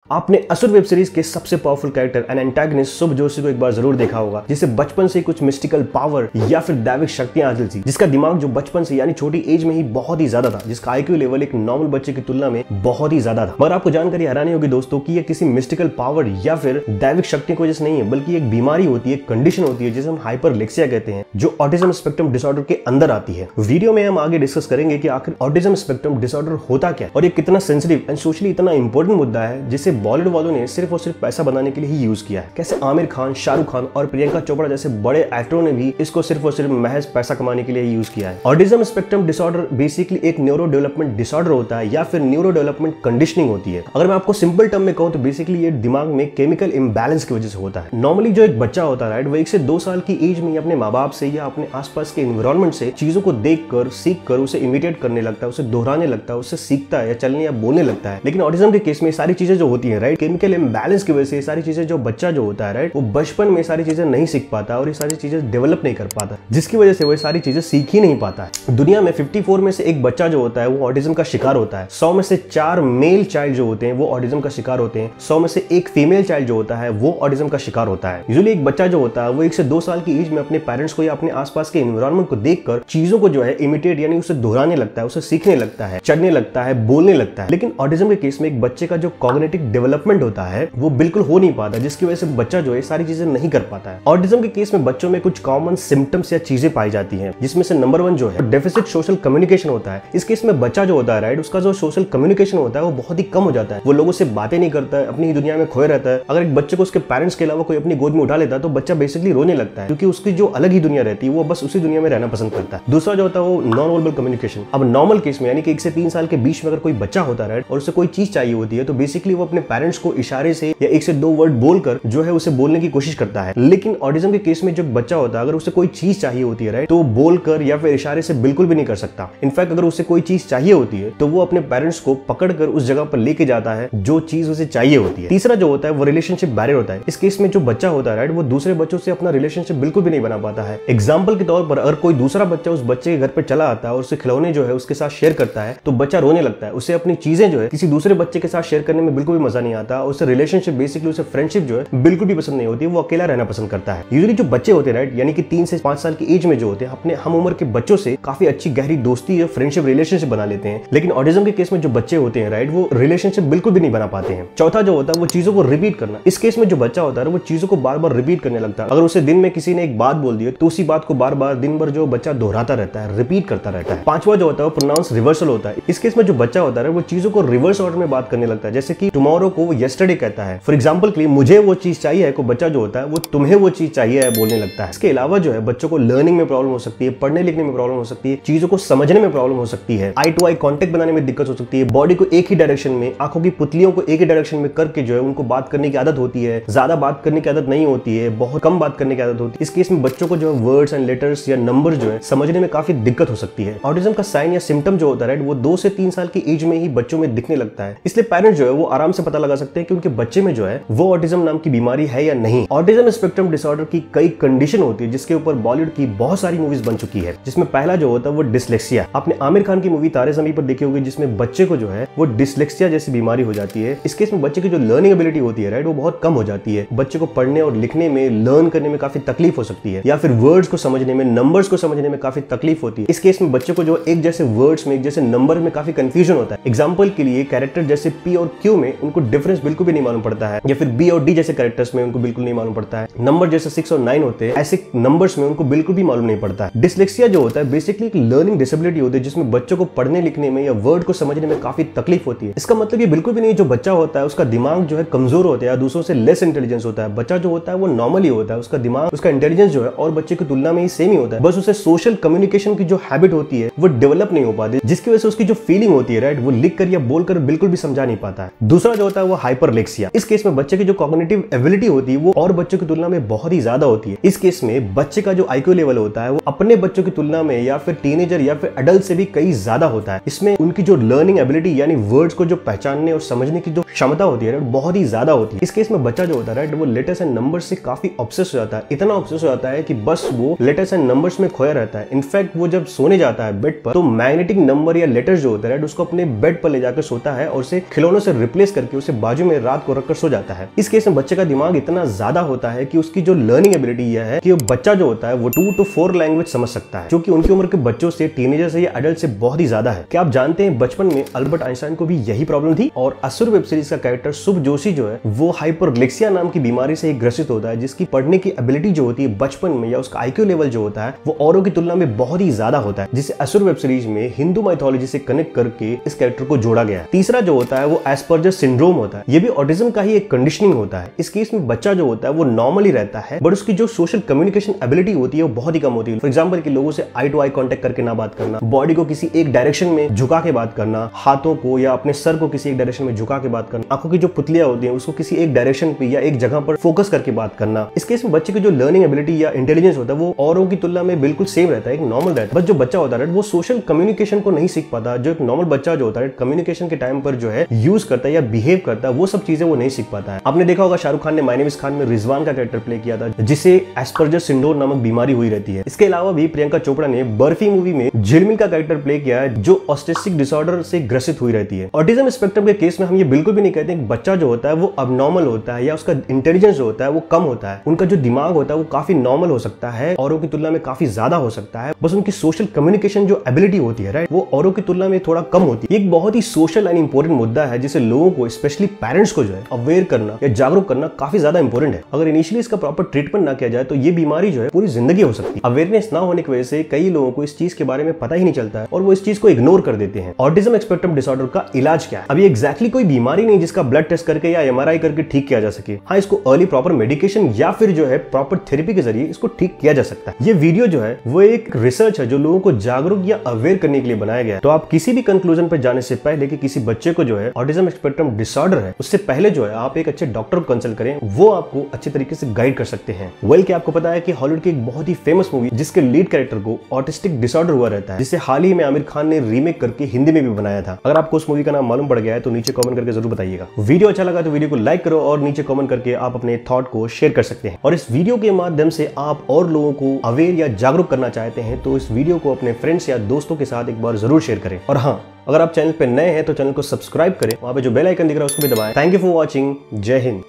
आपने असुर web series के सबसे पावरफुल कैरेक्टर एंड एंटागनिस्ट शुभ जोशी को एक बार जरूर देखा होगा, जिसे बचपन से कुछ मिस्टिकल पावर या फिर दैविक शक्तियां हासिल थी, जिसका दिमाग जो बचपन से यानी छोटी एज में ही बहुत ही ज्यादा था, जिसका आईक्यू लेवल एक नॉर्मल बच्चे की तुलना में बहुत ही ज्यादा था। मगर आपको जानकारी हैरानी होगी दोस्तों कि ये किसी मिस्टिकल पावर या फिर दैविक शक्ति की वजह से नहीं है, बल्कि एक बीमारी होती है, कंडीशन होती है जिसे हम हाइपरलेक्सिया कहते हैं, जो ऑटिज्म स्पेक्ट्रम डिसऑर्डर के अंदर आती है। वीडियो में हम आगे डिस्कस करेंगे कि आखिर ऑटिज्म स्पेक्ट्रम डिसऑर्डर होता क्या और ये कितना सेंसिटिव एंड सोशली इतना इंपॉर्टेंट मुद्दा है, जिसे बॉलीवुड वालों ने सिर्फ और सिर्फ पैसा बनाने के लिए ही यूज किया है। कैसे आमिर खान, शाहरुख खान और प्रियंका चोपड़ा जैसे बड़े एक्टरों ने भी इसको सिर्फ और सिर्फ महज पैसा कमाने के लिए ही यूज किया है। ऑटिज्म स्पेक्ट्रम डिसऑर्डर बेसिकली एक न्यूरो डेवलपमेंट डिसऑर्डर होता है या फिर न्यूरो डेवलपमेंट कंडीशनिंग होती है। अगर मैं आपको सिंपल टर्म में कहूं तो बेसिकली ये दिमाग में केमिकल इम्बैलेंस की वजह से होता है। नॉर्मली जो एक बच्चा होता है राइट, वो 1 से 2 साल की एज में अपने माँ बाप से या अपने आसपास के एनवायरनमेंट से चीजों को देखकर, सीखकर उसे इमिटेट करने लगता है, उसे दोहराने लगता है, उससे सीखता है या चलने या बोलने लगता है। लेकिन ऑटिज्म के केस में सारी चीजें जो होती है राइट, केमिकल इम्बैलेंस की वजह से सारी चीजें जो बच्चा जो होता है राइट, वो बचपन में सारी चीजें नहीं सीख पाता और ये सारी चीजें डेवलप नहीं कर पाता, जिसकी वजह से वो सारी चीजें सीख ही नहीं पाता है। दुनिया में 54 में से एक बच्चा जो होता है वो ऑटिज्म का शिकार होता है। 100 में से 4 मेल चाइल्ड जो होते हैं वो ऑटिज्म का शिकार होते हैं। 100 में से एक फीमेल चाइल्ड जो होता है वो ऑटिज्म का शिकार होता है। यूजुअली एक बच्चा जो होता है वो 1 से 2 साल की एज में अपने पेरेंट्स को या अपने आसपास के एनवायरनमेंट को देखकर चीजों को जो है इमिटेट यानी उसे दोहराने लगता है, उसे सीखने लगता है, चढ़ने लगता है, बोलने लगता है। लेकिन ऑटिज्म के केस में एक बच्चे का जो कॉग्निटिव डेवलपमेंट होता है वो बिल्कुल हो नहीं पाता, जिसकी वजह से बच्चा जो है सारी चीजें नहीं कर पाता है। ऑटिज्म के केस में बच्चों में कुछ कॉमन सिम्टम्स या चीजें पाई जाती हैं, जिसमें से नंबर 1 जो है डेफिसिट सोशल कम्युनिकेशन होता है। इस केस में बच्चा जो होता है राइट, उसका जो सोशल कम्युनिकेशन होता है वो बहुत ही कम हो जाता है। वो लोगों से बातें नहीं करता है, अपनी ही दुनिया में खोए रहता है। अगर एक बच्चे को उसके पेरेंट्स के अलावा कोई अपनी गोद में उठा लेता है तो बच्चा बेसिकली रोने लगता है, क्योंकि उसकी जो अलग ही दुनिया रहती है वो बस उसी दुनिया में रहना पसंद करता है। दूसरा जो होता है वो नॉन वर्बल कम्युनिकेशन। अब नॉर्मल केस में यानी कि 1 से 3 साल के बीच में अगर कोई बच्चा होता है राइट और उसे कोई चीज चाहिए होती है तो बेसिकली वो अपने पेरेंट्स को इशारे से या 1 से 2 वर्ड बोलकर जो है उसे बोलने की कोशिश करता है। लेकिन ऑटिज्म के केस में जो बच्चा होता है अगर उसे कोई चीज चाहिए होती है राइट, तो बोलकर या फिर इशारे से बिल्कुल भी नहीं कर सकता। इनफैक्ट अगर उसे कोई चीज चाहिए होती है तो वो अपने पेरेंट्स को पकड़कर उस जगह पर लेके जाता है जो चीज उसे चाहिए होती है। तीसरा जो होता है वो रिलेशनशिप बैरियर होता है। इस केस में जो बच्चा होता है राइट, वो दूसरे बच्चों से अपना रिलेशनशिप बिल्कुल भी नहीं बना पाता है। एग्जाम्पल के तौर पर अगर कोई दूसरा बच्चा उस बच्चे के घर पर चला आता है और उसे खिलौने जो है उसके साथ शेयर करता है तो बच्चा रोने लगता है। उसे अपनी चीजें जो है किसी दूसरे बच्चे के साथ शेयर करने में बिल्कुल भी मजा नहीं आता। उसे रिलेशनशिप बेसिकली उसे फ्रेंडशिप जो है बिल्कुल भी पसंद नहीं होती, वो अकेला रहना पसंद करता है। यूजुअली जो बच्चे होते हैं राइट, यानी कि 3 से 5 साल की एज में जो होते हैं अपने हम उम्र के बच्चों से काफी अच्छी गहरी दोस्ती या फ्रेंडशिप रिलेशनशिप बना लेते हैं। लेकिन ऑटिज्म के केस में जो बच्चे होते हैं राइट, वो रिलेशनशिप बिल्कुल भी नहीं बना पाते हैं। चौथा जो होता है वो चीजों को रिपीट करना। इस केस में जो बच्चा होता है वो चीजों को बार बार रिपीट करने लगता है। अगर उसे दिन में किसी ने एक बात बोल दी तो उसी बात को बार बार दिन भर जो बच्चा दोहराता रहता है, रिपीट करता रहता है। पांचवा जो होता है वो प्रोनाउंस रिवर्सल होता है। इस केस में जो बच्चा होता है वो चीजों को रिवर्स ऑर्डर में बात करने लगता है, जैसे कि टुमारो को वो यस्टरडे कहता है। फॉर एग्जाम्पल के लिए मुझे वो चीज चाहिए है को बच्चा जो होता है वो तुम्हें वो चीज चाहिए है बोलने लगता है। इसके अलावा जो है बच्चों को लर्निंग में प्रॉब्लम हो सकती है, पढ़ने लिखने में प्रॉब्लम हो सकती है, चीजों को समझने में प्रॉब्लम हो सकती है, आई टू आई कांटेक्ट बनाने में दिक्कत हो सकती है, बॉडी को एक ही डायरेक्शन में, आंखों की पुतलियों को एक ही डायरेक्शन में करके जो है उनको बात करने की आदत होती है। ज्यादा बात करने की आदत नहीं होती है, बहुत कम बात करने की आदत होती है। इस केस में बच्चों को जो है वर्ड्स एंड लेटर्स या नंबर जो है समझने में काफी दिक्कत हो सकती है। ऑटिज्म का साइन या सिम्टम जो होता है वो 2 से 3 साल की एज में ही बच्चों में दिखने लगता है। इसलिए पेरेंट्स जो है वो आराम से पता लगा सकते हैं कि उनके बच्चे में जो है वो ऑटिज्म नाम की बीमारी है या नहीं। ऑटिज्म स्पेक्ट्रम डिसऑर्डर की कई कंडीशन होती है जिसके ऊपर बॉलीवुड की बहुत सारी मूवीज बन चुकी है, जिसमें पहला जो होता है वो डिसलेक्सिया। आपने आमिर खान की मूवी तारे ज़मीं पर देखी होगी, जिसमें बच्चे को जो है वो डिसलेक्सिया जैसी बीमारी हो जाती है। इस केस में बच्चे की जो लर्निंग एबिलिटी होती है राइट, वो बहुत कम हो जाती है। बच्चे को पढ़ने और लिखने में, लर्न करने में काफी तकलीफ हो सकती है, या फिर वर्ड्स को समझने में, नंबर्स को समझने में काफी तकलीफ होती है। इस केस में बच्चे को जो एक जैसे वर्ड्स में, एक जैसे नंबर में काफी कंफ्यूजन होता है। एग्जाम्पल के लिए कैरेक्टर जैसे पी और क्यू में उनको डिफरेंस बिल्कुल भी नहीं मालूम पड़ता है, या फिर बी और डी जैसे कैरेक्टर्स में उनको बिल्कुल नहीं मालूम पड़ता है। नंबर जैसे 6 और 9 होते हैं, ऐसे नंबर्स में उनको बिल्कुल भी मालूम नहीं पड़ता है। डिसलेक्सिया जो होता है बेसिकली एक लर्निंग डिसेबिलिटी होती है, जिसमें बच्चों को पढ़ने लिखने में या वर्ड को समझने में काफी तकलीफ होती है। इसका मतलब ये बिल्कुल भी नहीं जो बच्चा होता है उसका दिमाग जो है कमजोर होता है या दूसरों से लेस इंटेलिजेंस होता है। बच्चा जो होता है वो नॉर्मल ही होता है, उसका दिमाग, उसका इंटेलिजेंस जो है और बच्चे की तुलना में ही सेम ही होता है। बस उसे सोशल कम्युनिकेशन की जो हैबिट होती है वो डेवलप नहीं हो पाती, जिसकी वजह से उसकी जो फीलिंग होती है राइट, वो लिख कर या बोलकर बिल्कुल भी समझा नहीं पाता है। दूसरा जो होता है वो हाइपरलेक्सिया। इस केस में बच्चे की जो कॉग्निटिव एबिलिटी होती है वो और बच्चों की तुलना में बहुत ही ज्यादा होती है। इस केस में बच्चे का जो आईक्यू लेवल होता है वो अपने बच्चों की तुलना में या फिर टीनेजर या फिर एडल्ट से भी कई ज्यादा होता है। इसमें उनकी जो लर्निंग एबिलिटी यानी वर्ड्स को जो पहचानने और समझने की जो क्षमता होती है बहुत ही ज्यादा होती है। इस केस में बच्चा जो होता है राइट, वो लेटर्स एंड नंबर्स से काफी ऑब्सेस हो जाता है। इतना ऑब्सेस हो जाता है कि बस वो लेटर्स एंड नंबर्स में खोया रहता है। इनफैक्ट वो जब सोने जाता है बेड पर तो मैग्नेटिक नंबर या लेटर्स जो होता है राइट, उसको अपने बेड पर ले जाकर सोता है और उसे खिलौनों से रिप्लेस करके करके उसे बाजू में रात को रखकर सो जाता है। इस केस में बच्चे का दिमाग इतना ज्यादा होता है कि उसकी जो लर्निंग एबिलिटी यह है कि बच्चा जो होता है वो 2 to 4 लैंग्वेज समझ सकता है, जो कि उनकी उम्र के बच्चों से, टीनेजर से या एडल्ट से बहुत ही ज्यादा है। क्या आप जानते हैं बचपन में अल्बर्ट आइंस्टाइन को भी यही प्रॉब्लम थी? और असुर वेब सीरीज का कैरेक्टर शुभ जोशी जो है वो हाइपरग्लिक्सिया नाम की बीमारी से ग्रसित होता है, जिसकी पढ़ने की एबिलिटी जो होती है बचपन में या उसका IQ लेवल जो होता है वो औरों की तुलना में बहुत ही ज्यादा होता है, जिसे असुर वेब सीरीज में हिंदू माइथोलॉजी से कनेक्ट करके इस कैरेक्टर को जोड़ा गया है। तीसरा जो होता है वो एस्पर्जर सिंड्रोम होता है। ये भी ऑटिज्म का ही एक कंडीशनिंग होता है। इस केस में बच्चा जो होता है वो नॉर्मली रहता है, बट उसकी जो सोशल कम्युनिकेशन एबिलिटी होती है वो बहुत ही कम होती है। फॉर एग्जांपल कि लोगों से आई टू आई कांटेक्ट करके ना बात करना, बॉडी को किसी एक डायरेक्शन में झुका के बात करना, हाथों को या अपने सर को किसी एक डायरेक्शन में झुका के बात करना, आंखों की जो पुतलियां होती हैं उसको किसी एक डायरेक्शन पे या एक जगह पर फोकस करके बात करना। इस केस में बच्चे की जो लर्निंग एबिलिटी या इंटेलिजेंस होता है वो औरों की तुलना में बिल्कुल सेम रहता है, एक नॉर्मल रहता है। बस जो बच्चा होता है वो सोशल कम्युनिकेशन को नहीं सीख पाता। जो एक नॉर्मल बच्चा जो होता है कम्युनिकेशन के टाइम पर जो है यूज करता है या बिहेव करता है, वो सब चीजें वो नहीं सीख पाता है। आपने देखा होगा शाहरुख खान ने माय नेम इज खान में रिजवान का कैरेक्टर प्ले किया था, जिसे एस्पर्जर सिंड्रोम नामक बीमारी हुई रहती है। इसके अलावा भी प्रियंका चोपड़ा ने बर्फी मूवी में झिलमिल का कैरेक्टर प्ले किया है, जो ऑटिस्टिक डिसऑर्डर से ग्रसित हुई रहती है। ऑटिज्म स्पेक्ट्रम के केस में हम ये बिल्कुल भी नहीं कहते कि बच्चा जो होता है वो अबनॉर्मल होता है या उसका इंटेलिजेंस जो होता है वो कम होता है। उनका जो दिमाग होता है वो काफी नॉर्मल हो सकता है, औरों की तुलना में काफी ज्यादा हो सकता है। बस उनकी सोशल कम्युनिकेशन जो एबिलिटी होती है राइट, वो औरों की तुलना में थोड़ा कम होती है। एक बहुत ही सोशल एंड इंपॉर्टेंट मुद्दा है जिसे लोगों को, स्पेशली पेरेंट्स को जो है अवेयर करना या जागरूक करना काफी ज्यादा इंपॉर्टेंट है। अगर इनिशियली इसका प्रॉपर ट्रीटमेंट ना किया जाए तो ये बीमारी जो है पूरी जिंदगी हो सकती है। अवेयरनेस ना होने की वजह से कई लोगों को इस चीज के बारे में पता ही नहीं चलता है और वो इस चीज को इग्नोर कर देते हैं। ऑटिज्म स्पेक्ट्रम डिसऑर्डर का इलाज क्या है? अभी एग्जैक्टली कोई बीमारी नहीं जिसका ब्लड टेस्ट करके या MRI करके ठीक किया जा सके। हाँ, इसको अर्ली प्रॉपर मेडिकेशन या फिर जो है प्रॉपर थेरेपी के जरिए इसको ठीक किया जा सकता है। ये वीडियो जो है वो एक रिसर्च है जो लोगों को जागरूक या अवेयर करने के लिए बनाया गया है। तो आप किसी भी कंक्लूजन पर जाने से पहले कि किसी बच्चे को जो है ऑटिज्म स्पेक्ट्रम डिसऑर्डर है, उससे पहले जो है आप एक अच्छे डॉक्टर को कंसल्ट करें, वो आपको अच्छे तरीके से गाइड कर सकते हैं। वेल, क्या आपको पता है कि हॉलीवुड की एक बहुत ही फेमस मूवी जिसके लीड कैरेक्टर को ऑटिस्टिक डिसऑर्डर हुआ रहता है, जिसे हाल ही में आमिर खान ने रीमेक करके हिंदी में भी बनाया था। अगर आपको उस मूवी का नाम मालूम पड़ गया है तो नीचे कमेंट करके जरूर बताइएगा। वीडियो अच्छा लगा तो वीडियो को लाइक करो और नीचे कमेंट करके आप अपने थॉट को शेयर कर सकते हैं। और इस वीडियो के माध्यम से आप और लोगों को अवेयर या जागरूक करना चाहते हैं तो इस वीडियो को अपने फ्रेंड्स या दोस्तों के साथ एक बार जरूर शेयर करें। और हाँ, अगर आप चैनल पे नए हैं तो चैनल को सब्सक्राइब करें, वहां पे जो बेल आइकन दिख रहा है उसको भी दबाएं। Thank you for watching. जय हिंद।